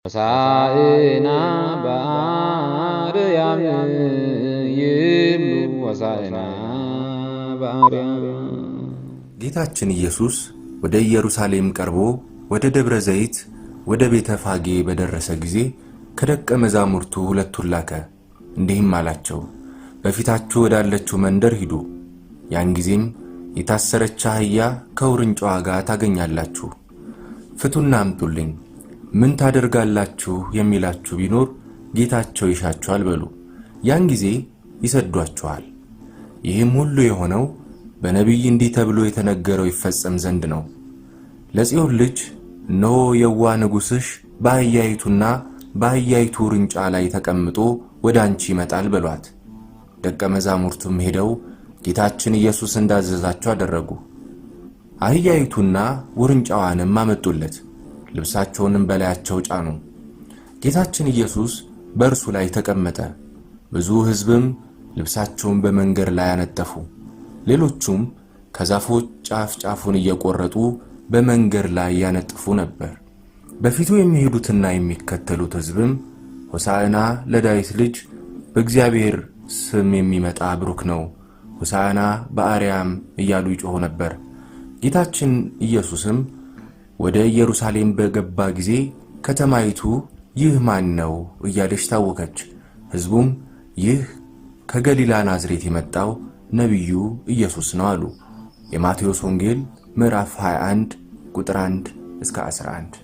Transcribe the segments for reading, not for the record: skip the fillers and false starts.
ሆሳዕና በአርያም ይብሉ ሆሳዕና በአርያም። ጌታችን ኢየሱስ ወደ ኢየሩሳሌም ቀርቦ ወደ ደብረ ዘይት ወደ ቤተ ፋጌ በደረሰ ጊዜ ከደቀ መዛሙርቱ ሁለቱን ላከ። እንዲህም አላቸው፣ በፊታችሁ ወዳለችው መንደር ሂዱ። ያን ጊዜም የታሰረች አህያ ከውርንጫዋ ጋር ታገኛላችሁ፣ ፍቱና አምጡልኝ። ምን ታደርጋላችሁ የሚላችሁ ቢኖር ጌታቸው ይሻችኋል በሉ። ያን ጊዜ ይሰዷችኋል። ይህም ሁሉ የሆነው በነቢይ እንዲህ ተብሎ የተነገረው ይፈጸም ዘንድ ነው። ለጽዮን ልጅ እነሆ የዋህ ንጉሥሽ በአህያይቱና በአህያይቱ ውርንጫ ላይ ተቀምጦ ወደ አንቺ ይመጣል በሏት። ደቀ መዛሙርቱም ሄደው ጌታችን ኢየሱስ እንዳዘዛቸው አደረጉ። አህያይቱና ውርንጫዋንም አመጡለት፣ ልብሳቸውንም በላያቸው ጫኑ። ጌታችን ኢየሱስ በእርሱ ላይ ተቀመጠ። ብዙ ሕዝብም ልብሳቸውን በመንገድ ላይ አነጠፉ። ሌሎቹም ከዛፎች ጫፍ ጫፉን እየቆረጡ በመንገድ ላይ ያነጥፉ ነበር። በፊቱ የሚሄዱትና የሚከተሉት ሕዝብም ሆሳዕና ለዳዊት ልጅ በእግዚአብሔር ስም የሚመጣ ብሩክ ነው፣ ሆሳዕና በአርያም እያሉ ይጮኹ ነበር። ጌታችን ኢየሱስም ወደ ኢየሩሳሌም በገባ ጊዜ ከተማይቱ ይህ ማን ነው እያለች ታወከች። ሕዝቡም ይህ ከገሊላ ናዝሬት የመጣው ነቢዩ ኢየሱስ ነው አሉ። የማቴዎስ ወንጌል ምዕራፍ 21 ቁጥር 1 እስከ 11።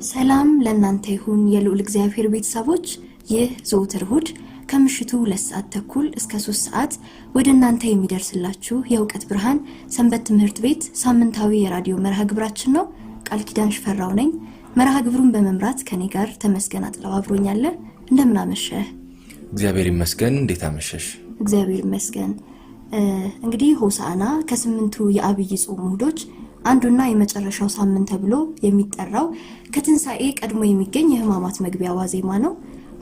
ሰላም ለእናንተ ይሁን የልዑል እግዚአብሔር ቤተሰቦች። ይህ ዘወትር እሁድ ከምሽቱ 2:30 እስከ 3 ወደ እናንተ የሚደርስላችሁ የእውቀት ብርሃን ሰንበት ትምህርት ቤት ሳምንታዊ የራዲዮ መርሃ ግብራችን ነው። ቃል ኪዳን ሽፈራው ነኝ። መርሃ ግብሩን በመምራት ከኔ ጋር ተመስገን አጥላው አብሮኛል። እንደምን አመሸህ? እግዚአብሔር ይመስገን። እንዴት አመሸሽ? እግዚአብሔር ይመስገን። እንግዲህ ሆሳዕና ከ8ቱ የአብይ ጾም እሁዶች አንዱና የመጨረሻው ሳምንት ተብሎ የሚጠራው ከትንሣኤ ቀድሞ የሚገኝ የሕማማት መግቢያ ዋዜማ ነው።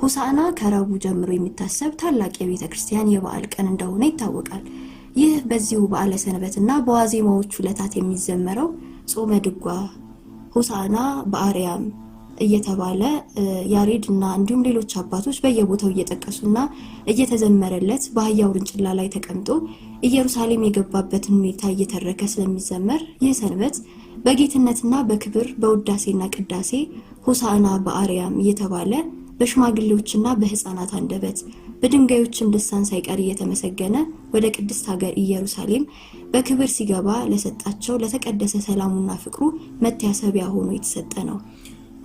ሆሳዕና ከረቡዕ ጀምሮ የሚታሰብ ታላቅ የቤተ ክርስቲያን የበዓል ቀን እንደሆነ ይታወቃል። ይህ በዚሁ በዓለ ሰንበትና በዋዜማዎቹ ዕለታት የሚዘመረው ጾመ ድጓ ሆሳዕና በአርያም እየተባለ ያሬድና እንዲሁም ሌሎች አባቶች በየቦታው እየጠቀሱና እየተዘመረለት በአህያ ውርንጭላ ላይ ተቀምጦ ኢየሩሳሌም የገባበትን ሁኔታ እየተረከ ስለሚዘመር ይህ ሰንበት በጌትነትና በክብር በውዳሴና ቅዳሴ ሆሳዕና በአርያም እየተባለ በሽማግሌዎችና በሕፃናት አንደበት በድንጋዮችም ልሳን ሳይቀር እየተመሰገነ ወደ ቅድስት ሀገር ኢየሩሳሌም በክብር ሲገባ ለሰጣቸው ለተቀደሰ ሰላሙና ፍቅሩ መታሰቢያ ሆኖ የተሰጠ ነው።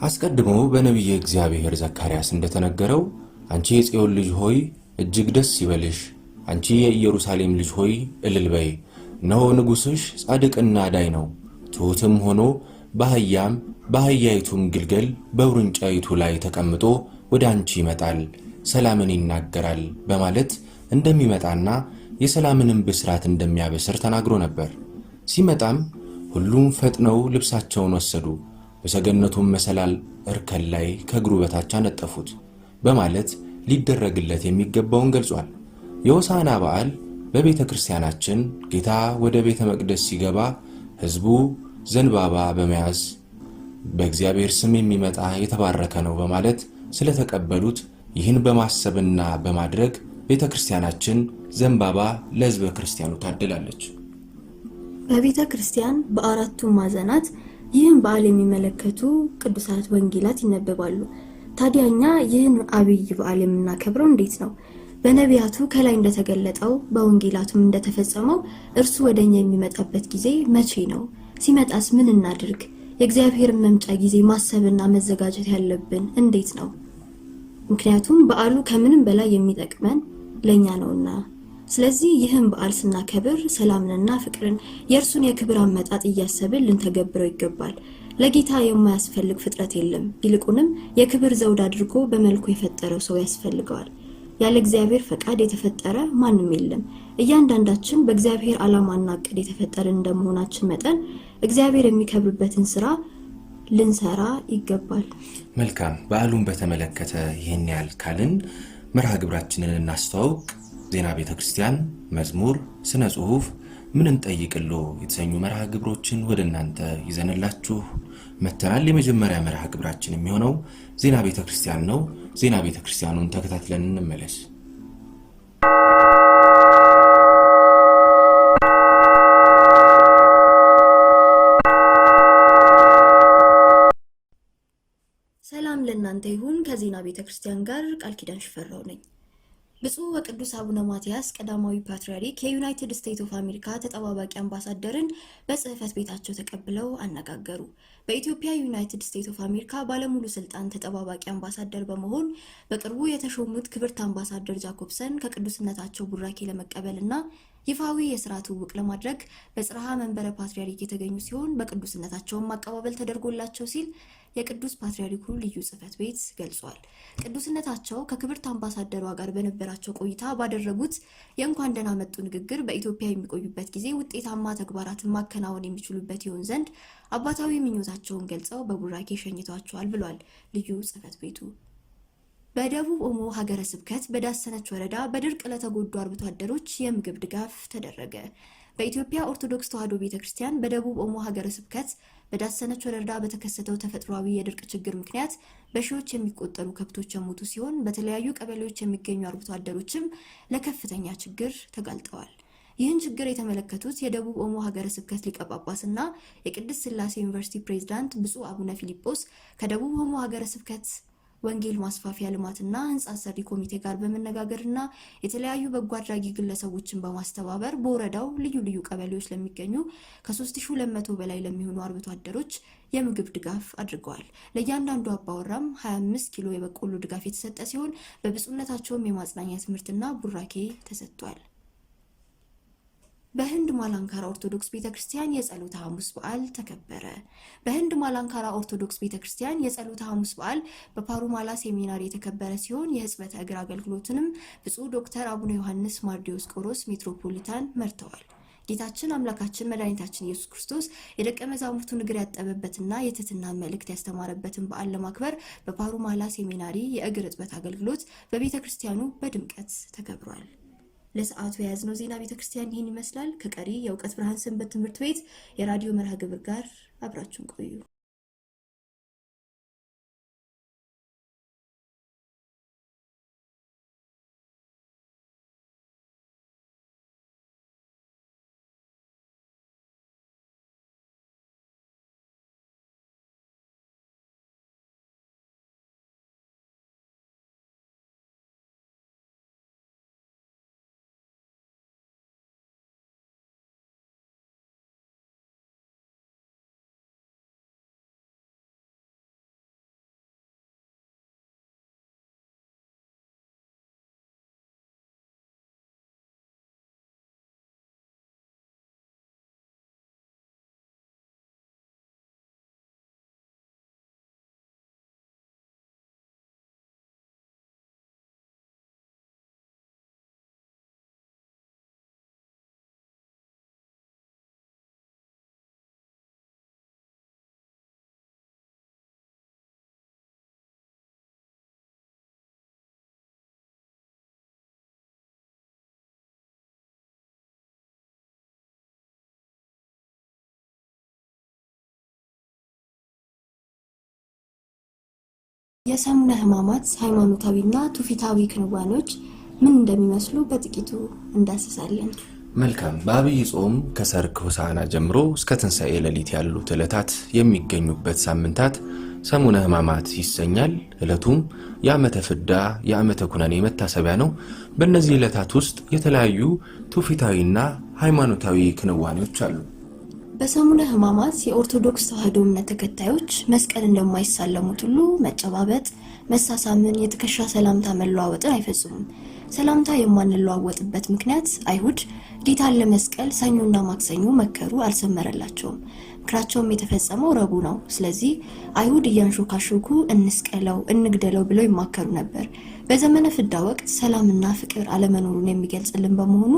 አስቀድሞ በነቢየ እግዚአብሔር ዘካርያስ እንደተነገረው አንቺ የጽዮን ልጅ ሆይ እጅግ ደስ ይበልሽ፣ አንቺ የኢየሩሳሌም ልጅ ሆይ እልል በይ። እነሆ ንጉሥሽ ጻድቅና አዳኝ ነው፣ ትሑትም ሆኖ በአህያም በአህያይቱም ግልገል በውርንጫይቱ ላይ ተቀምጦ ወደ አንቺ ይመጣል፣ ሰላምን ይናገራል በማለት እንደሚመጣና የሰላምንም ብስራት እንደሚያበስር ተናግሮ ነበር። ሲመጣም ሁሉም ፈጥነው ልብሳቸውን ወሰዱ፣ በሰገነቱም መሰላል እርከን ላይ ከእግሩ በታች አነጠፉት በማለት ሊደረግለት የሚገባውን ገልጿል። የሆሳዕና በዓል በቤተ ክርስቲያናችን ጌታ ወደ ቤተ መቅደስ ሲገባ ሕዝቡ ዘንባባ በመያዝ በእግዚአብሔር ስም የሚመጣ የተባረከ ነው በማለት ስለተቀበሉት ይህን በማሰብና በማድረግ ቤተ ክርስቲያናችን ዘንባባ ለሕዝበ ክርስቲያኑ ታድላለች። በቤተ ክርስቲያን በአራቱ ማዕዘናት ይህን በዓል የሚመለከቱ ቅዱሳት ወንጌላት ይነበባሉ። ታዲያኛ ይህን አብይ በዓል የምናከብረው እንዴት ነው? በነቢያቱ ከላይ እንደተገለጠው በወንጌላቱም እንደተፈጸመው እርሱ ወደኛ የሚመጣበት ጊዜ መቼ ነው? ሲመጣስ ምን እናድርግ? የእግዚአብሔር መምጫ ጊዜ ማሰብና መዘጋጀት ያለብን እንዴት ነው? ምክንያቱም በዓሉ ከምንም በላይ የሚጠቅመን ለኛ ነውና። ስለዚህ ይህን በዓል ስናከብር ሰላምንና ፍቅርን የእርሱን የክብር አመጣጥ እያሰብን ልንተገብረው ይገባል። ለጌታ የማያስፈልግ ፍጥረት የለም። ይልቁንም የክብር ዘውድ አድርጎ በመልኩ የፈጠረው ሰው ያስፈልገዋል። ያለ እግዚአብሔር ፈቃድ የተፈጠረ ማንም የለም። እያንዳንዳችን በእግዚአብሔር ዓላማና ዕቅድ የተፈጠርን እንደመሆናችን መጠን እግዚአብሔር የሚከብርበትን ስራ ልንሰራ ይገባል። መልካም። በዓሉን በተመለከተ ይህን ያህል ካልን መርሃ ግብራችንን እናስተዋውቅ። ዜና ቤተ ክርስቲያን፣ መዝሙር፣ ስነ ጽሑፍ፣ ምን እንጠይቅሎ የተሰኙ መርሃ ግብሮችን ወደ እናንተ ይዘንላችሁ መተናል። የመጀመሪያ መርሃ ግብራችን የሚሆነው ዜና ቤተክርስቲያን ነው። ዜና ቤተክርስቲያኑን ተከታትለን እንመለስ። ሰላም ለእናንተ ይሁን። ከዜና ቤተክርስቲያን ጋር ቃል ኪዳን ሽፈራው ነኝ። ብፁዕ ወቅዱስ አቡነ ማትያስ ቀዳማዊ ፓትርያርክ የዩናይትድ ስቴትስ ኦፍ አሜሪካ ተጠባባቂ አምባሳደርን በጽህፈት ቤታቸው ተቀብለው አነጋገሩ። በኢትዮጵያ ዩናይትድ ስቴትስ ኦፍ አሜሪካ ባለሙሉ ስልጣን ተጠባባቂ አምባሳደር በመሆን በቅርቡ የተሾሙት ክብርት አምባሳደር ጃኮብሰን ከቅዱስነታቸው ቡራኬ ለመቀበልና ይፋዊ የሥራ ትውውቅ ለማድረግ በጽርሐ መንበረ ፓትርያርክ የተገኙ ሲሆን በቅዱስነታቸውም አቀባበል ተደርጎላቸው ሲል የቅዱስ ፓትርያርኩ ልዩ ጽህፈት ቤት ገልጿል። ቅዱስነታቸው ከክብርት አምባሳደሯ ጋር በነበራቸው ቆይታ ባደረጉት የእንኳን ደህና መጡ ንግግር በኢትዮጵያ የሚቆዩበት ጊዜ ውጤታማ ተግባራትን ማከናወን የሚችሉበት ይሆን ዘንድ አባታዊ ምኞታቸውን ገልጸው በቡራኬ ሸኝቷቸዋል ብሏል ልዩ ጽህፈት ቤቱ። በደቡብ ኦሞ ሀገረ ስብከት በዳሰነች ወረዳ በድርቅ ለተጎዱ አርብቶ አደሮች የምግብ ድጋፍ ተደረገ። በኢትዮጵያ ኦርቶዶክስ ተዋሕዶ ቤተክርስቲያን በደቡብ ኦሞ ሀገረ ስብከት በዳሰነች ወረዳ በተከሰተው ተፈጥሯዊ የድርቅ ችግር ምክንያት በሺዎች የሚቆጠሩ ከብቶች የሞቱ ሲሆን በተለያዩ ቀበሌዎች የሚገኙ አርብቶ አደሮችም ለከፍተኛ ችግር ተጋልጠዋል። ይህን ችግር የተመለከቱት የደቡብ ኦሞ ሀገረ ስብከት ሊቀ ጳጳስና የቅድስት ሥላሴ ዩኒቨርሲቲ ፕሬዝዳንት ብፁዕ አቡነ ፊሊጶስ ከደቡብ ኦሞ ሀገረ ስብከት ወንጌል ማስፋፊያ ልማትና ህንጻ ሰሪ ኮሚቴ ጋር በመነጋገርና የተለያዩ በጎ አድራጊ ግለሰቦችን በማስተባበር በወረዳው ልዩ ልዩ ቀበሌዎች ለሚገኙ ከ3200 በላይ ለሚሆኑ አርብቶ አደሮች የምግብ ድጋፍ አድርገዋል። ለእያንዳንዱ አባወራም 25 ኪሎ የበቆሎ ድጋፍ የተሰጠ ሲሆን በብፁዕነታቸውም የማጽናኛ ትምህርትና ቡራኬ ተሰጥቷል። በህንድ ማላንካራ ኦርቶዶክስ ቤተክርስቲያን የጸሎተ ሐሙስ በዓል ተከበረ። በህንድ ማላንካራ ኦርቶዶክስ ቤተክርስቲያን የጸሎተ ሐሙስ በዓል በፓሩማላ ሴሚናሪ የተከበረ ሲሆን የህጽበተ እግር አገልግሎትንም ብፁዕ ዶክተር አቡነ ዮሐንስ ማርዲዮስ ቆሮስ ሜትሮፖሊታን መርተዋል። ጌታችን አምላካችን መድኃኒታችን ኢየሱስ ክርስቶስ የደቀ መዛሙርቱን እግር ያጠበበትና የትህትናን መልእክት ያስተማረበትን በዓል ለማክበር በፓሩማላ ሴሚናሪ የእግር እጥበት አገልግሎት በቤተክርስቲያኑ በድምቀት ተከብሯል። ለሰዓቱ የያዝነው ዜና ቤተክርስቲያን ይህን ይመስላል። ከቀሪ የእውቀት ብርሃን ሰንበት ትምህርት ቤት የራዲዮ መርሃ ግብር ጋር አብራችሁን ቆዩ። የሰሙነ ሕማማት ሃይማኖታዊና ትውፊታዊ ክንዋኔዎች ምን እንደሚመስሉ በጥቂቱ እንዳስሳለን። መልካም። በአብይ ጾም ከሰርክ ሆሳዕና ጀምሮ እስከ ትንሣኤ ሌሊት ያሉት ዕለታት የሚገኙበት ሳምንታት ሰሙነ ሕማማት ይሰኛል። ዕለቱም የዓመተ ፍዳ የዓመተ ኩነኔ መታሰቢያ ነው። በእነዚህ ዕለታት ውስጥ የተለያዩ ትውፊታዊና ሃይማኖታዊ ክንዋኔዎች አሉ። በሰሙነ ሕማማት የኦርቶዶክስ ተዋሕዶ እምነት ተከታዮች መስቀል እንደማይሳለሙት ሁሉ መጨባበጥ፣ መሳሳምን፣ የትከሻ ሰላምታ መለዋወጥን አይፈጽሙም። ሰላምታ የማንለዋወጥበት ምክንያት አይሁድ ጌታን ለመስቀል ሰኞና ማክሰኞ መከሩ፣ አልሰመረላቸውም። ምክራቸውም የተፈጸመው ረቡዕ ነው። ስለዚህ አይሁድ እያንሾካሾኩ እንስቀለው፣ እንግደለው ብለው ይማከሩ ነበር። በዘመነ ፍዳ ወቅት ሰላምና ፍቅር አለመኖሩን የሚገልጽልን በመሆኑ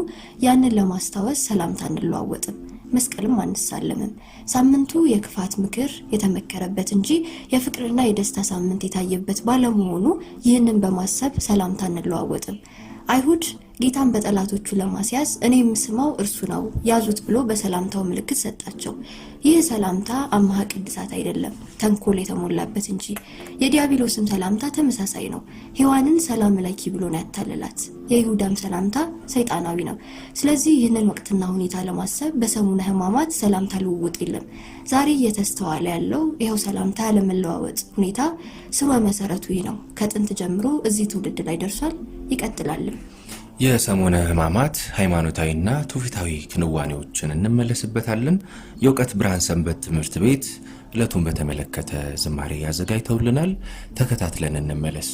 ያንን ለማስታወስ ሰላምታ እንለዋወጥም፣ መስቀልም አንሳለምም። ሳምንቱ የክፋት ምክር የተመከረበት እንጂ የፍቅርና የደስታ ሳምንት የታየበት ባለመሆኑ ይህንን በማሰብ ሰላምታ እንለዋወጥም። አይሁድ ጌታን በጠላቶቹ ለማስያዝ እኔ የምስማው እርሱ ነው ያዙት ብሎ በሰላምታው ምልክት ሰጣቸው። ይህ ሰላምታ አምሃ ቅድሳት አይደለም፣ ተንኮል የተሞላበት እንጂ። የዲያብሎስም ሰላምታ ተመሳሳይ ነው። ሔዋንን ሰላም ለኪ ብሎ ነው ያታለላት። የይሁዳም ሰላምታ ሰይጣናዊ ነው። ስለዚህ ይህንን ወቅትና ሁኔታ ለማሰብ በሰሙነ ሕማማት ሰላምታ ልውውጥ የለም። ዛሬ እየተስተዋለ ያለው ይኸው ሰላምታ ያለመለዋወጥ ሁኔታ ስመ መሰረቱ ይህ ነው። ከጥንት ጀምሮ እዚህ ትውልድ ላይ ደርሷል፣ ይቀጥላልም። የሰሙነ ሕማማት ሃይማኖታዊና ትውፊታዊ ክንዋኔዎችን እንመለስበታለን። የእውቀት ብርሃን ሰንበት ትምህርት ቤት ዕለቱን በተመለከተ ዝማሬ ያዘጋጅተውልናል። ተከታትለን እንመለስ።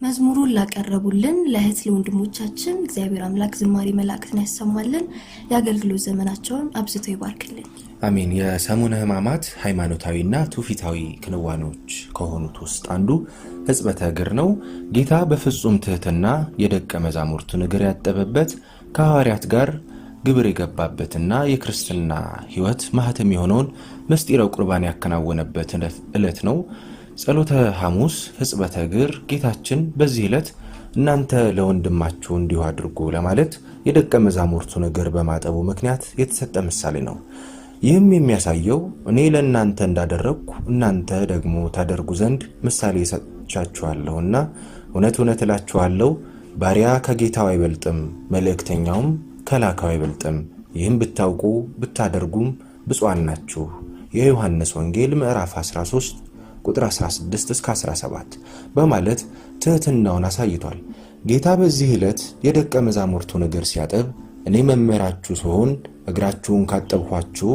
መዝሙሩን ላቀረቡልን ለእህት ለወንድሞቻችን እግዚአብሔር አምላክ ዝማሬ መላእክትን ያሰማልን፣ የአገልግሎት ዘመናቸውን አብዝቶ ይባርክልን። አሜን። የሰሙነ ሕማማት ሃይማኖታዊና ትውፊታዊ ክንዋኔዎች ከሆኑት ውስጥ አንዱ ሕጽበተ እግር ነው። ጌታ በፍጹም ትህትና የደቀ መዛሙርቱን እግር ያጠበበት፣ ከሐዋርያት ጋር ግብር የገባበትና የክርስትና ሕይወት ማህተም የሆነውን ምስጢረ ቁርባን ያከናወነበት ዕለት ነው። ጸሎተ ሐሙስ ሕጽበተ እግር ጌታችን በዚህ ዕለት እናንተ ለወንድማችሁ እንዲሁ አድርጉ ለማለት የደቀ መዛሙርቱን እግር በማጠቡ ምክንያት የተሰጠ ምሳሌ ነው። ይህም የሚያሳየው እኔ ለእናንተ እንዳደረግኩ እናንተ ደግሞ ታደርጉ ዘንድ ምሳሌ ሰጥቻችኋለሁና እውነት እውነት እላችኋለሁ ባሪያ ከጌታው አይበልጥም፣ መልእክተኛውም ከላካው አይበልጥም። ይህም ብታውቁ ብታደርጉም ብፁዓን ናችሁ። የዮሐንስ ወንጌል ምዕራፍ 13 ቁጥር 16 እስከ 17 በማለት ትህትናውን አሳይቷል። ጌታ በዚህ ዕለት የደቀ መዛሙርቱን እግር ሲያጠብ እኔ መምህራችሁ ስሆን እግራችሁን ካጠብኋችሁ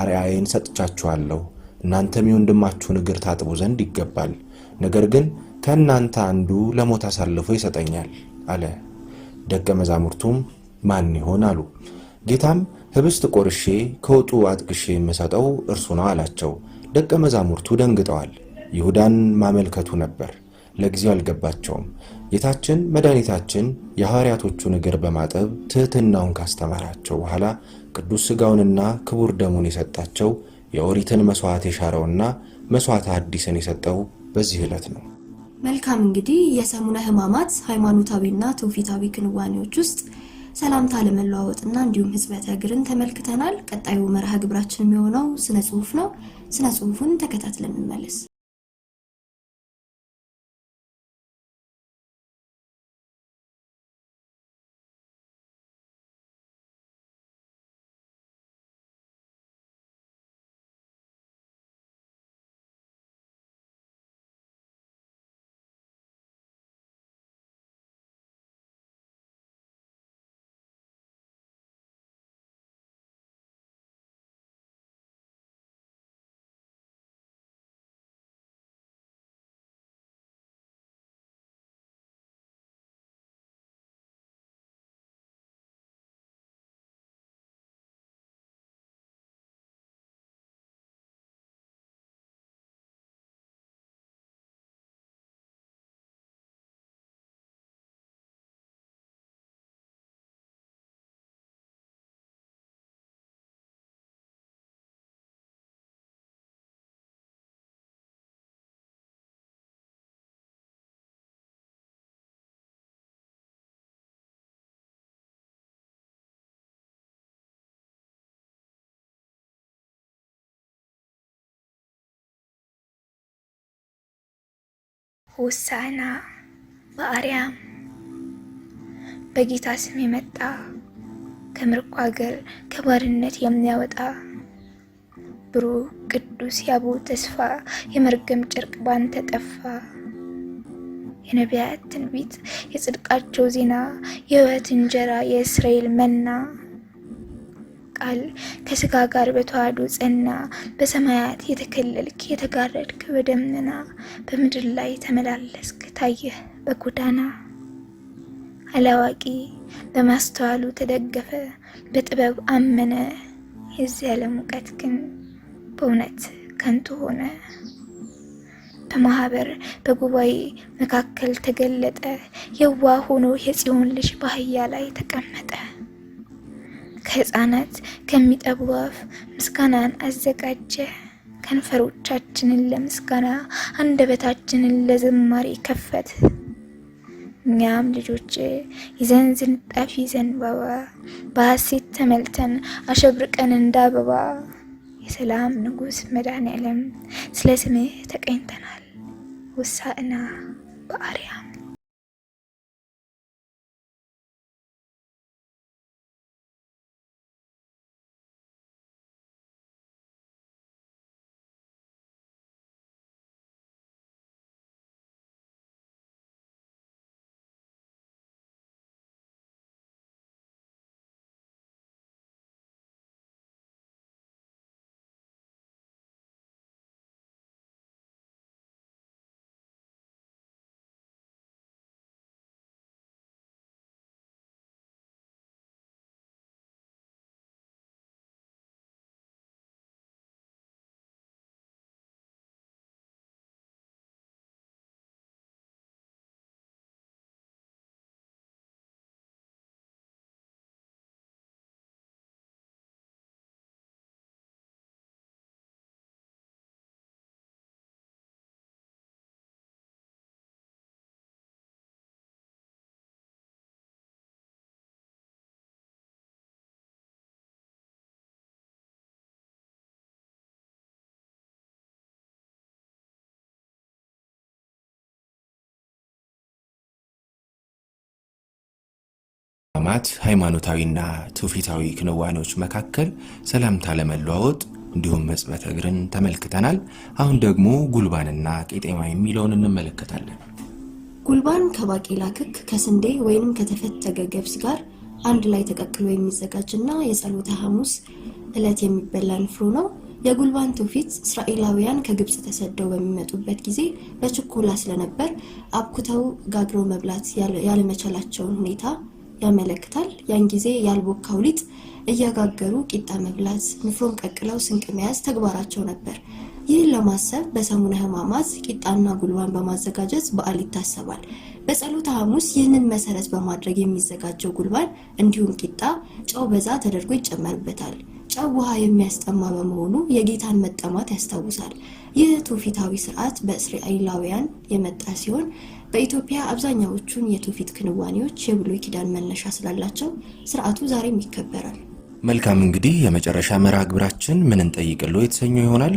አርአያዬን ሰጥቻችኋለሁ፣ እናንተም የወንድማችሁን እግር ታጥቡ ዘንድ ይገባል። ነገር ግን ከእናንተ አንዱ ለሞት አሳልፎ ይሰጠኛል አለ። ደቀ መዛሙርቱም ማን ይሆን አሉ። ጌታም ህብስት ቆርሼ ከወጡ አጥቅሼ የምሰጠው እርሱ ነው አላቸው። ደቀ መዛሙርቱ ደንግጠዋል። ይሁዳን ማመልከቱ ነበር። ለጊዜው አልገባቸውም። ጌታችን መድኃኒታችን የሐዋርያቶቹን እግር በማጠብ ትሕትናውን ካስተማራቸው በኋላ ቅዱስ ሥጋውንና ክቡር ደሙን የሰጣቸው የኦሪትን መስዋዕት የሻረውና መስዋዕተ ሐዲስን የሰጠው በዚህ ዕለት ነው። መልካም እንግዲህ የሰሙነ ሕማማት ሃይማኖታዊና ትውፊታዊ ክንዋኔዎች ውስጥ ሰላምታ ለመለዋወጥና እንዲሁም ሕጽበተ እግርን ተመልክተናል። ቀጣዩ መርሃ ግብራችን የሚሆነው ስነ ጽሑፍ ነው። ስነ ጽሑፉን ተከታትለን እንመለስ። ሆሳዕና በአርያም በጌታ ስም የመጣ ከምርኮ አገር ከባርነት የሚያወጣ ብሩህ ቅዱስ ያቦ ተስፋ የመርገም ጨርቅ ባንተ ጠፋ። የነቢያት ትንቢት የጽድቃቸው ዜና የሕይወት እንጀራ የእስራኤል መና ቃል ከስጋ ጋር በተዋህዶ ጸና። በሰማያት የተከለልክ የተጋረድክ በደመና በምድር ላይ ተመላለስክ ታየህ በጎዳና። አላዋቂ በማስተዋሉ ተደገፈ በጥበብ አመነ። የዚህ ዓለም እውቀት ግን በእውነት ከንቱ ሆነ። በማህበር በጉባኤ መካከል ተገለጠ። የዋህ ሆኖ የጽዮን ልጅ በአህያ ላይ ተቀመጠ። ከሕፃናት ከሚጠቡ አፍ ምስጋናን አዘጋጀ። ከንፈሮቻችንን ለምስጋና አንደበታችንን ለዝማሬ ከፈት። እኛም ልጆች ይዘን ዝንጣፊ ዘንባባ በሐሴት ተመልተን አሸብርቀን እንዳበባ የሰላም ንጉሥ መድኃኔዓለም ስለ ስምህ ተቀኝተናል። ሆሳዕና በአርያም። ማት ሃይማኖታዊና ትውፊታዊ ክንዋኔዎች መካከል ሰላምታ ለመለዋወጥ እንዲሁም ሕጽበተ እግርን ተመልክተናል። አሁን ደግሞ ጉልባንና ቄጤማ የሚለውን እንመለከታለን። ጉልባን ከባቄላ ክክ ከስንዴ ወይንም ከተፈተገ ገብስ ጋር አንድ ላይ ተቀቅሎ የሚዘጋጅና የጸሎተ ሐሙስ ዕለት የሚበላ ንፍሮ ነው። የጉልባን ትውፊት እስራኤላውያን ከግብጽ ተሰደው በሚመጡበት ጊዜ በችኮላ ስለነበር አብኩተው ጋግረው መብላት ያለመቻላቸውን ሁኔታ ያመለክታል። ያን ጊዜ ያልቦካው ሊጥ እያጋገሩ ቂጣ መብላት፣ ንፍሮን ቀቅለው ስንቅ መያዝ ተግባራቸው ነበር። ይህን ለማሰብ በሰሙነ ሕማማት ቂጣና ጉልባን በማዘጋጀት በዓል ይታሰባል። በጸሎተ ሐሙስ ይህንን መሰረት በማድረግ የሚዘጋጀው ጉልባን እንዲሁም ቂጣ ጨው በዛ ተደርጎ ይጨመርበታል። ጨው ውሃ የሚያስጠማ በመሆኑ የጌታን መጠማት ያስታውሳል። ይህ ትውፊታዊ ስርዓት በእስራኤላውያን የመጣ ሲሆን በኢትዮጵያ አብዛኛዎቹን የትውፊት ክንዋኔዎች የብሉይ ኪዳን መነሻ ስላላቸው ስርዓቱ ዛሬም ይከበራል። መልካም እንግዲህ የመጨረሻ መርሃ ግብራችን ምን እንጠይቅልዎ የተሰኘው ይሆናል።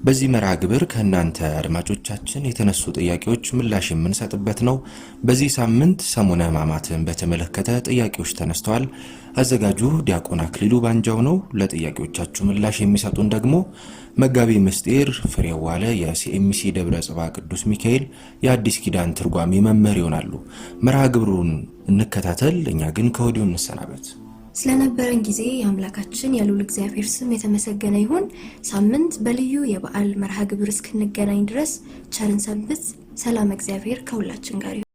በዚህ መርሃ ግብር ከእናንተ አድማጮቻችን የተነሱ ጥያቄዎች ምላሽ የምንሰጥበት ነው። በዚህ ሳምንት ሰሙነ ሕማማትን በተመለከተ ጥያቄዎች ተነስተዋል። አዘጋጁ ዲያቆን አክሊሉ ባንጃው ነው። ለጥያቄዎቻችሁ ምላሽ የሚሰጡን ደግሞ መጋቢ ምስጢር ፍሬው ዋለ የሲኤምሲ ደብረ ጽባ ቅዱስ ሚካኤል የአዲስ ኪዳን ትርጓሜ መምህር ይሆናሉ። መርሃ ግብሩን እንከታተል። እኛ ግን ከወዲሁ እንሰናበት። ስለነበረን ጊዜ የአምላካችን የልዑል እግዚአብሔር ስም የተመሰገነ ይሁን። ሳምንት በልዩ የበዓል መርሃ ግብር እስክንገናኝ ድረስ ቸርን ሰንብት። ሰላም እግዚአብሔር ከሁላችን ጋር ይሁን።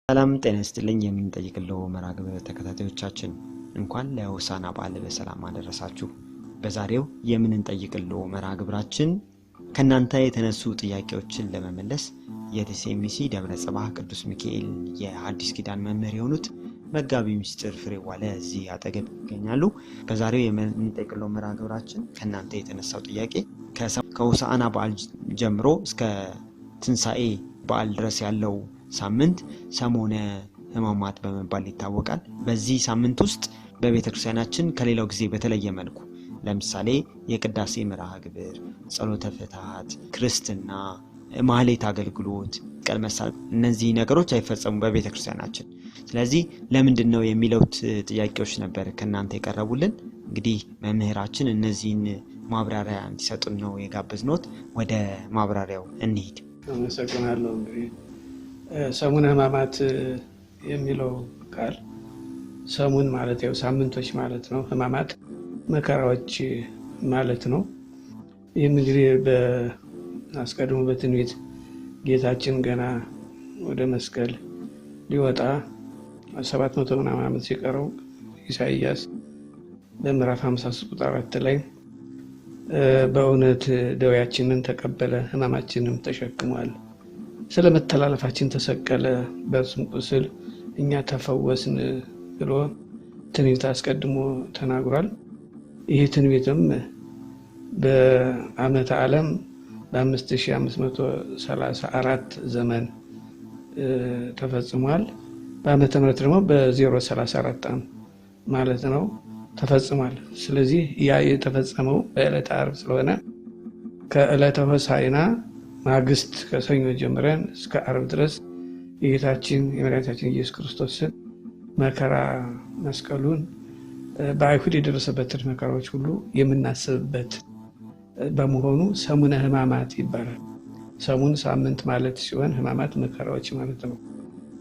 ሰላም ጤና ይስጥልኝ። የምንጠይቅልዎ መርሃ ግብር ተከታታዮቻችን እንኳን ለሆሳዕና በዓል በሰላም አደረሳችሁ። በዛሬው የምንጠይቅልዎ መርሃ ግብራችን ከናንተ የተነሱ ጥያቄዎችን ለመመለስ የሲኤምሲ ደብረ ጽባ ቅዱስ ሚካኤል የአዲስ ኪዳን መምህር የሆኑት መጋቢ ምስጢር ፍሬው ዋለ እዚህ አጠገብ ይገኛሉ። በዛሬው የምንጠይቅልዎ መርሃ ግብራችን ከናንተ የተነሳው ጥያቄ ከሆሳዕና በዓል ጀምሮ እስከ ትንሣኤ በዓል ድረስ ያለው ሳምንት ሰሙነ ሕማማት በመባል ይታወቃል። በዚህ ሳምንት ውስጥ በቤተክርስቲያናችን ከሌላው ጊዜ በተለየ መልኩ ለምሳሌ የቅዳሴ መርሃ ግብር፣ ጸሎተ ፍትሐት፣ ክርስትና፣ ማህሌት አገልግሎት፣ ቀልመሳል እነዚህ ነገሮች አይፈጸሙም በቤተክርስቲያናችን። ስለዚህ ለምንድነው የሚሉት ጥያቄዎች ነበር ከናንተ የቀረቡልን። እንግዲህ መምህራችን እነዚህን ማብራሪያ እንዲሰጡን ነው የጋበዝነዎት። ወደ ማብራሪያው እንሂድ። አመሰግናለሁ። እንግዲህ ሰሙነ ሕማማት የሚለው ቃል ሰሙን ማለት ያው ሳምንቶች ማለት ነው። ሕማማት መከራዎች ማለት ነው። ይህም እንግዲህ በአስቀድሞ በትንቢት ጌታችን ገና ወደ መስቀል ሊወጣ 700 ምናምን ዓመት ሲቀረው ኢሳይያስ በምዕራፍ 53 ቁጥር 4 ላይ በእውነት ደዌያችንን ተቀበለ ሕማማችንም ተሸክሟል፣ ስለ መተላለፋችን ተሰቀለ፣ በእርሱም ቁስል እኛ ተፈወስን ብሎ ትንቢት አስቀድሞ ተናግሯል። ይህ ትንቢትም በዓመተ ዓለም በ5534 ዘመን ተፈጽሟል። በዓመተ ምሕረት ደግሞ በ034 ማለት ነው ተፈጽሟል። ስለዚህ ያ የተፈጸመው በዕለተ ዓርብ ስለሆነ ከዕለተ ሆሳዕና ማግስት ከሰኞ ጀምረን እስከ ዓርብ ድረስ የጌታችን የመድኃኒታችን ኢየሱስ ክርስቶስን መከራ መስቀሉን በአይሁድ የደረሰበትን መከራዎች ሁሉ የምናስብበት በመሆኑ ሰሙነ ሕማማት ይባላል። ሰሙን ሳምንት ማለት ሲሆን ሕማማት መከራዎች ማለት ነው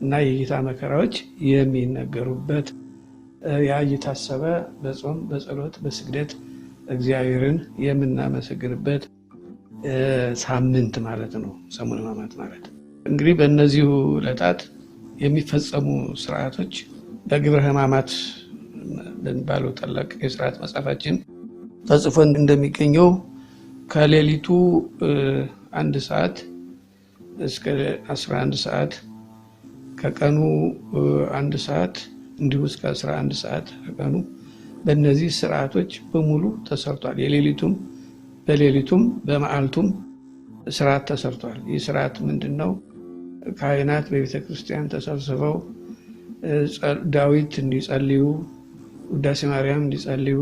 እና የጌታ መከራዎች የሚነገሩበት ያ እየታሰበ በጾም በጸሎት በስግደት እግዚአብሔርን የምናመሰግንበት ሳምንት ማለት ነው ሰሙነ ሕማማት ማለት። እንግዲህ በእነዚሁ ዕለታት የሚፈጸሙ ስርዓቶች በግብረ ሕማማት በሚባለው ታላቅ የስርዓት መጽሐፋችን ተጽፎ እንደሚገኘው ከሌሊቱ 1 ሰዓት እስከ 11 ሰዓት ከቀኑ 1 ሰዓት እንዲሁ እስከ 11 ሰዓት ከቀኑ በእነዚህ ስርዓቶች በሙሉ ተሰርቷል። የሌሊቱም በሌሊቱም በመዓልቱም ስርዓት ተሰርቷል። ይህ ስርዓት ምንድነው? ካህናት በቤተ ክርስቲያን ተሰብስበው ዳዊት እንዲጸልዩ፣ ውዳሴ ማርያም እንዲጸልዩ፣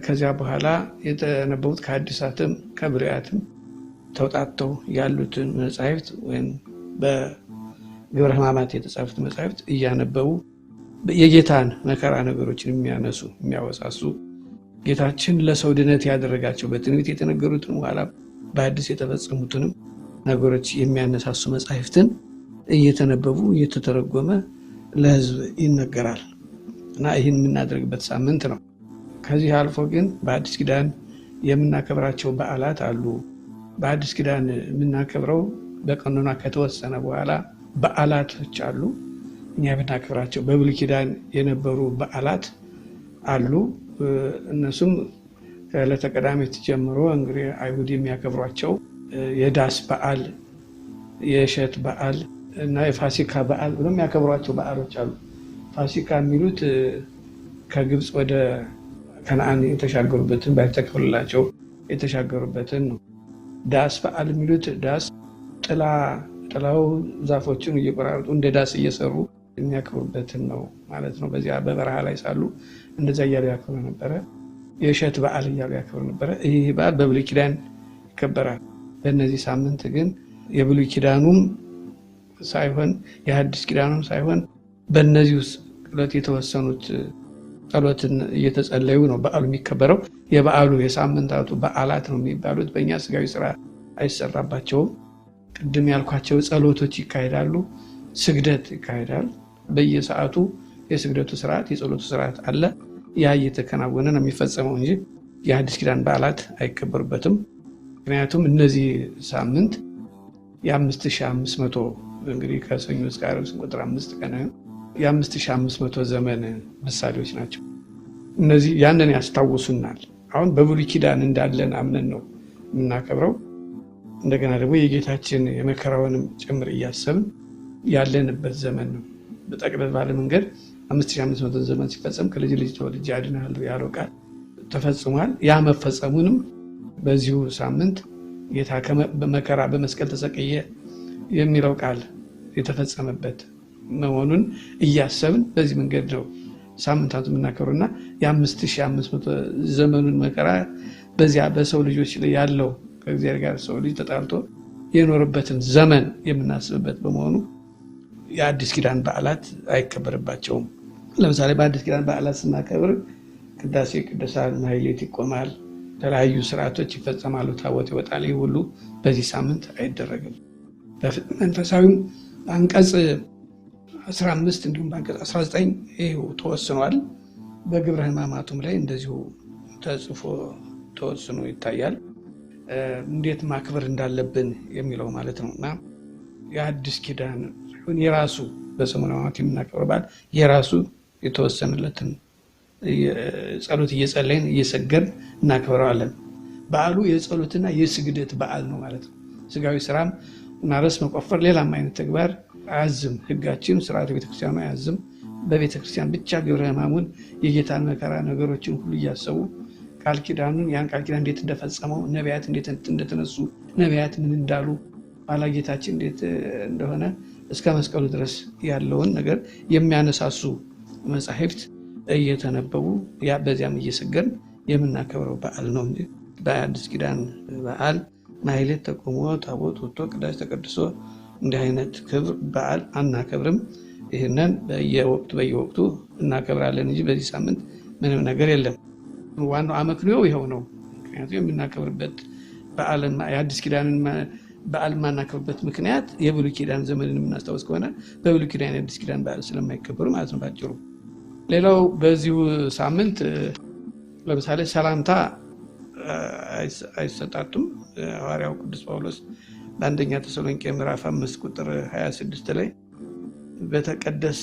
ከዚያ በኋላ የተነበቡት ከሐዲሳትም ከብሉያትም ተውጣጥተው ያሉትን መጻሕፍት ወይም በግብረ ሕማማት የተጻፉት መጻሕፍት እያነበቡ የጌታን መከራ ነገሮችን የሚያነሱ የሚያወሳሱ ጌታችን ለሰው ድነት ያደረጋቸው በትንቢት የተነገሩትን በኋላ በአዲስ የተፈጸሙትንም ነገሮች የሚያነሳሱ መጻሕፍትን እየተነበቡ እየተተረጎመ ለሕዝብ ይነገራል እና ይህን የምናደርግበት ሳምንት ነው። ከዚህ አልፎ ግን በአዲስ ኪዳን የምናከብራቸው በዓላት አሉ። በአዲስ ኪዳን የምናከብረው በቀኖና ከተወሰነ በኋላ በዓላቶች አሉ። እኛ የምናከብራቸው በብሉይ ኪዳን የነበሩ በዓላት አሉ። እነሱም ከዕለተ ቀዳሚት ጀምሮ እንግዲህ አይሁድ የሚያከብሯቸው የዳስ በዓል፣ የእሸት በዓል እና የፋሲካ በዓል ብለው የሚያከብሯቸው በዓሎች አሉ። ፋሲካ የሚሉት ከግብፅ ወደ ከነአን የተሻገሩበትን ባይተከፍልላቸው የተሻገሩበትን ነው። ዳስ በዓል የሚሉት ዳስ ጥላው ዛፎችን እየቆራረጡ እንደ ዳስ እየሰሩ የሚያከብሩበትን ነው ማለት ነው። በዚያ በበረሃ ላይ ሳሉ እንደዛ እያሉ ያከብሩ ነበረ። የእሸት በዓል እያሉ ያከብሩ ነበረ። ይህ በዓል በብሉይ ኪዳን ይከበራል። በእነዚህ ሳምንት ግን የብሉይ ኪዳኑም ሳይሆን የሐዲስ ኪዳኑም ሳይሆን በእነዚህ ውስጥ ዕለት የተወሰኑት ጸሎትን እየተጸለዩ ነው በዓሉ የሚከበረው። የበዓሉ የሳምንታቱ በዓላት ነው የሚባሉት። በእኛ ስጋዊ ስራ አይሰራባቸውም። ቅድም ያልኳቸው ጸሎቶች ይካሄዳሉ፣ ስግደት ይካሄዳል። በየሰዓቱ የስግደቱ ስርዓት የጸሎቱ ስርዓት አለ። ያ እየተከናወነ ነው የሚፈጸመው እንጂ የሐዲስ ኪዳን በዓላት አይከበሩበትም። ምክንያቱም እነዚህ ሳምንት የ5500 እንግዲህ ከሰኞ እስከ ዓርብ ስንቆጥር 5 ቀን የ5500 ዘመን ምሳሌዎች ናቸው። እነዚህ ያንን ያስታውሱናል። አሁን በብሉይ ኪዳን እንዳለን አምነን ነው የምናከብረው። እንደገና ደግሞ የጌታችን የመከራውንም ጭምር እያሰብን ያለንበት ዘመን ነው። በጠቅለል ባለ መንገድ 5500 ዘመን ሲፈጸም ከልጅ ልጅ ተወልጄ አድንሃለሁ ያለው ቃል ተፈጽሟል። ያ መፈጸሙንም በዚሁ ሳምንት ጌታ በመከራ በመስቀል ተሰቀየ የሚለው ቃል የተፈጸመበት መሆኑን እያሰብን በዚህ መንገድ ነው ሳምንታቱ የምናከብረውና የ5500 ዘመኑን መከራ በዚያ በሰው ልጆች ላይ ያለው ከእግዚአብሔር ጋር ሰው ልጅ ተጣልቶ የኖረበትን ዘመን የምናስብበት በመሆኑ የአዲስ ኪዳን በዓላት አይከበርባቸውም። ለምሳሌ በአዲስ ኪዳን በዓላት ስናከብር ቅዳሴ ቅዱሳን ማህሌት ይቆማል፣ የተለያዩ ስርዓቶች ይፈጸማሉ፣ ታቦት ይወጣል። ይህ ሁሉ በዚህ ሳምንት አይደረግም። በመንፈሳዊም አንቀጽ 15 እንዲሁም በአንቀጽ 19 ይሄው ተወስኗል። በግብረ ሕማማቱም ላይ እንደዚሁ ተጽፎ ተወስኖ ይታያል። እንዴት ማክበር እንዳለብን የሚለው ማለት ነው እና የአዲስ ኪዳን የራሱ በሰሙነ ሕማማት የምናከብረው በዓል የራሱ የተወሰነለትን ጸሎት እየጸለይን እየሰገድን እናከብረዋለን። በዓሉ የጸሎትና የስግደት በዓል ነው ማለት ነው። ስጋዊ ስራም ማረስ፣ መቆፈር፣ ሌላም አይነት ተግባር አያዝም። ሕጋችን ስርዓተ ቤተክርስቲያኑ አያዝም። በቤተክርስቲያን ብቻ ግብረ ሕማሙን የጌታን መከራ ነገሮችን ሁሉ እያሰቡ ቃል ኪዳኑን ያን ቃል ኪዳን እንዴት እንደፈጸመው ነቢያት እንዴት እንደተነሱ ነቢያት ምን እንዳሉ ኋላ ጌታችን እንዴት እንደሆነ እስከ መስቀሉ ድረስ ያለውን ነገር የሚያነሳሱ መጻሕፍት እየተነበቡ ያ በዚያም እየሰገድን የምናከብረው በዓል ነው እንጂ በአዲስ ኪዳን በዓል ማህሌት ተቆሞ ታቦት ወጥቶ ቅዳሴ ተቀድሶ እንዲህ አይነት ክብር በዓል አናከብርም። ይህንን በየወቅቱ እናከብራለን እንጂ በዚህ ሳምንት ምንም ነገር የለም። ዋናው አመክንዮው ይኸው ነው። ምክንያቱም የምናከብርበት በዓልን የአዲስ ኪዳንን በዓል ማናከብርበት ምክንያት የብሉይ ኪዳን ዘመንን የምናስታውስ ከሆነ በብሉይ ኪዳን የአዲስ ኪዳን በዓል ስለማይከበሩ ማለት ነው ባጭሩ። ሌላው በዚሁ ሳምንት ለምሳሌ ሰላምታ አይሰጣጡም። ሐዋርያው ቅዱስ ጳውሎስ በአንደኛ ተሰሎንቄ ምዕራፍ 5 ቁጥር 26 ላይ በተቀደሰ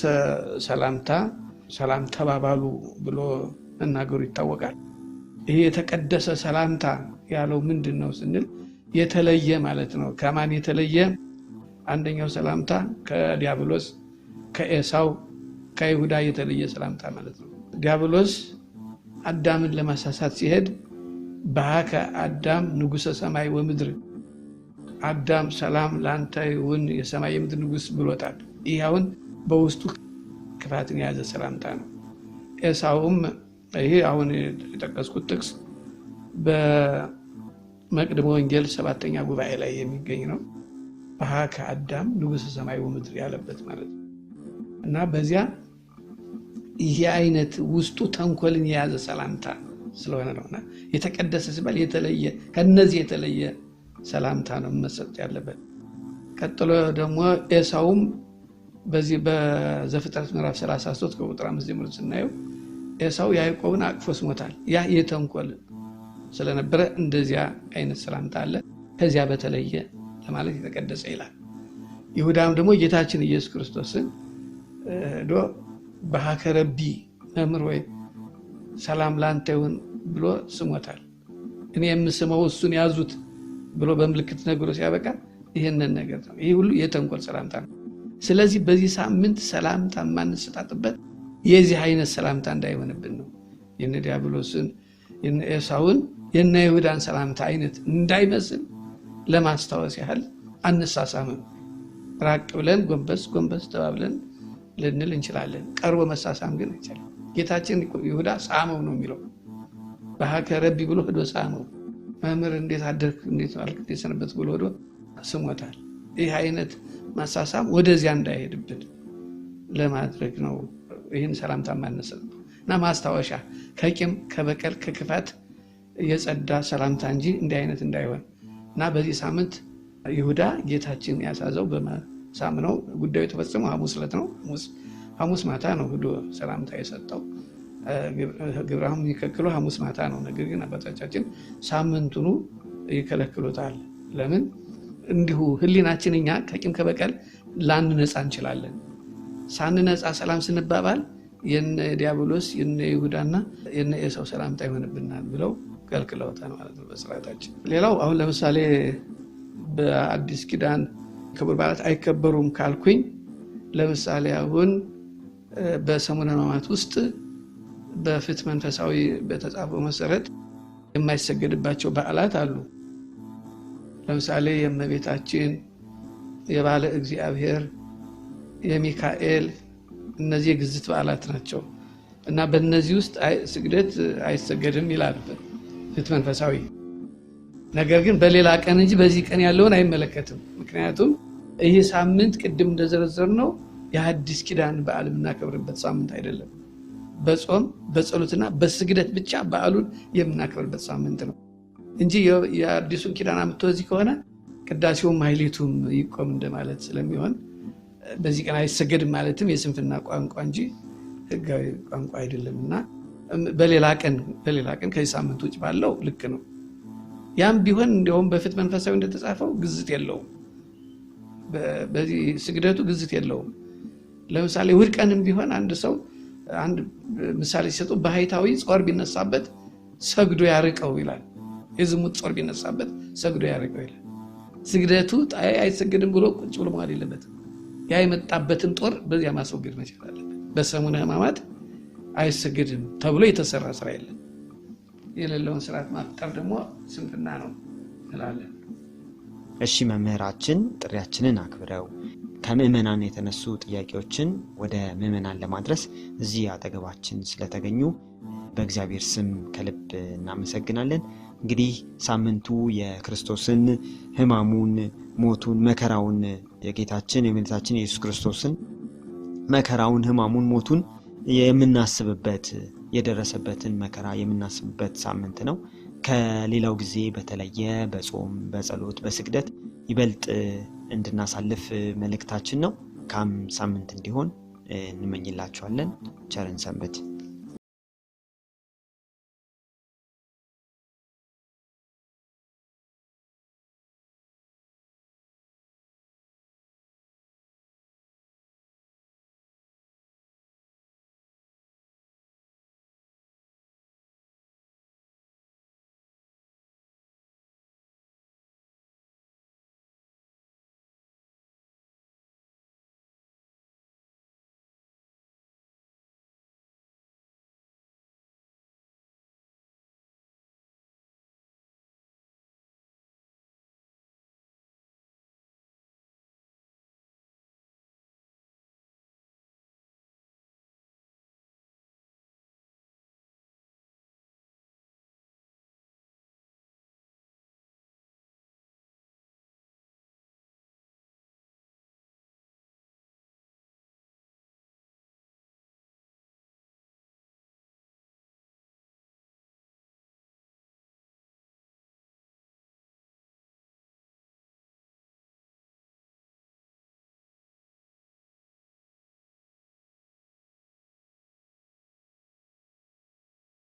ሰላምታ ሰላም ተባባሉ ብሎ መናገሩ ይታወቃል። ይሄ የተቀደሰ ሰላምታ ያለው ምንድነው ስንል የተለየ ማለት ነው። ከማን የተለየ? አንደኛው ሰላምታ ከዲያብሎስ፣ ከኤሳው፣ ከይሁዳ የተለየ ሰላምታ ማለት ነው። ዲያብሎስ አዳምን ለማሳሳት ሲሄድ በሃከ አዳም ንጉሠ ሰማይ ወምድር፣ አዳም ሰላም ላንተ ይሁን የሰማይ የምድር ንጉሥ ብሎታል። ይህ አሁን በውስጡ ክፋትን የያዘ ሰላምታ ነው። ኤሳውም ይሄ አሁን የጠቀስኩት ጥቅስ በመቅደመ ወንጌል 7ኛ ጉባኤ ላይ የሚገኝ ነው። በሃከ አዳም ንጉሠ ሰማይ ወምድር ያለበት ማለት ነው። እና በዚያ ይሄ አይነት ውስጡ ተንኮልን የያዘ ሰላምታ ስለሆነ ነውና የተቀደሰ ሲባል የተለየ ከነዚህ የተለየ ሰላምታ ነው መሰጠት ያለበት። ቀጥሎ ደግሞ ኤሳውም በዚህ በዘፍጥረት ምዕራፍ 33 ከቁጥር 5 ጀምሮ ስናየው ኤሳው ያዕቆብን አቅፎ ስሞታል። ያ የተንኮል ስለነበረ እንደዚያ አይነት ሰላምታ አለ። ከዚያ በተለየ ለማለት የተቀደሰ ይላል። ይሁዳም ደግሞ ጌታችን ኢየሱስ ክርስቶስን ዶ በሃከ ረቢ መምህር ወይ ሰላም ላንተ ይሁን ብሎ ስሞታል። እኔ የምስመው እሱን ያዙት ብሎ በምልክት ነግሮ ሲያበቃ ይሄንን ነገር ነው። ይሄ ሁሉ የተንኮል ሰላምታ ነው። ስለዚህ በዚህ ሳምንት ሰላምታ ማንሰጣጥበት የዚህ አይነት ሰላምታ እንዳይሆንብን ነው። የነ ዲያብሎስን የነ ኤሳውን የነ ይሁዳን ሰላምታ አይነት እንዳይመስል ለማስታወስ ያህል አንሳሳምም። ራቅ ብለን ጎንበስ ተባብለን ልንል እንችላለን። ቀርቦ መሳሳም ግን አይቻልም። ጌታችን ይሁዳ ሳመው ነው የሚለው። በሃከ ረቢ ብሎ ሄዶ ሳመው። መምህር እንዴት አደርክ እንዴት አልክ እንዴት ሰነበት ብሎ ሄዶ ስሞታል። ይህ አይነት ማሳሳም ወደዚያ እንዳይሄድብን ለማድረግ ነው ይህን ሰላምታ ማነሰጥ እና ማስታወሻ ከቂም ከበቀል ከክፋት የጸዳ ሰላምታ እንጂ እንዲህ አይነት እንዳይሆን እና በዚህ ሳምንት ይሁዳ ጌታችን ያሳዘው በመሳምነው ጉዳዩ ተፈጽሞ ሐሙስ ዕለት ነው። ሐሙስ ማታ ነው ሄዶ ሰላምታ የሰጠው። ግብራም የሚከለክለው ሐሙስ ማታ ነው። ነገር ግን አባቶቻችን ሳምንቱኑ ይከለክሉታል። ለምን? እንዲሁ ህሊናችን እኛ ከቂም ከበቀል ላንነጻ እንችላለን። ሳንነጻ ሰላም ስንባባል የነ ዲያብሎስ የነ ይሁዳና የነ ኤሳው ሰላምታ ይሆንብናል ብለው ከልክለውታል ማለት ነው በስርዓታችን። ሌላው አሁን ለምሳሌ በአዲስ ኪዳን ክብረ በዓላት አይከበሩም ካልኩኝ ለምሳሌ አሁን በሰሙነ ሕማማት ውስጥ በፍትሐ መንፈሳዊ በተጻፈው መሰረት የማይሰገድባቸው በዓላት አሉ። ለምሳሌ የእመቤታችን፣ የባለ እግዚአብሔር፣ የሚካኤል እነዚህ የግዝት በዓላት ናቸው እና በእነዚህ ውስጥ ስግደት አይሰገድም ይላል ፍትሐ መንፈሳዊ። ነገር ግን በሌላ ቀን እንጂ በዚህ ቀን ያለውን አይመለከትም። ምክንያቱም ይህ ሳምንት ቅድም እንደዘረዘርነው የሐዲስ ኪዳን በዓል የምናከብርበት ሳምንት አይደለም። በጾም በጸሎትና በስግደት ብቻ በዓሉን የምናከብርበት ሳምንት ነው እንጂ የአዲሱን ኪዳን አምጥቶ እዚህ ከሆነ ቅዳሴውም ማህሌቱም ይቆም እንደማለት ስለሚሆን በዚህ ቀን አይሰገድም ማለትም የስንፍና ቋንቋ እንጂ ህጋዊ ቋንቋ አይደለምና በሌላ ቀን ከዚህ ሳምንት ውጭ ባለው ልክ ነው። ያም ቢሆን እንደውም በፍትሐ መንፈሳዊ እንደተጻፈው ግዝት የለውም። በዚህ ስግደቱ ግዝት የለውም። ለምሳሌ እሑድ ቀንም ቢሆን አንድ ሰው አንድ ምሳሌ ሲሰጡ ባህታዊ ጾር ቢነሳበት ሰግዶ ያርቀው ይላል። የዝሙት ጾር ቢነሳበት ሰግዶ ያርቀው ይላል። ስግደቱ አይሰገድም ብሎ ቁጭ ብሎ መዋል የለበትም። ያ የመጣበትን ጦር በዚያ ማስወገድ መቻል አለበት። በሰሙነ ሕማማት አይሰገድም ተብሎ የተሰራ ስራ የለም። የሌለውን ስርዓት ማፍጠር ደግሞ ስንፍና ነው እንላለን። እሺ መምህራችን ጥሪያችንን አክብረው ከምእመናን የተነሱ ጥያቄዎችን ወደ ምእመናን ለማድረስ እዚህ አጠገባችን ስለተገኙ በእግዚአብሔር ስም ከልብ እናመሰግናለን። እንግዲህ ሳምንቱ የክርስቶስን ሕማሙን፣ ሞቱን፣ መከራውን የጌታችን የመድኃኒታችን ኢየሱስ ክርስቶስን መከራውን፣ ሕማሙን፣ ሞቱን የምናስብበት የደረሰበትን መከራ የምናስብበት ሳምንት ነው። ከሌላው ጊዜ በተለየ በጾም በጸሎት በስግደት ይበልጥ እንድናሳልፍ መልእክታችን ነው። ካም ሳምንት እንዲሆን እንመኝላችኋለን። ቸርን ሰንበት።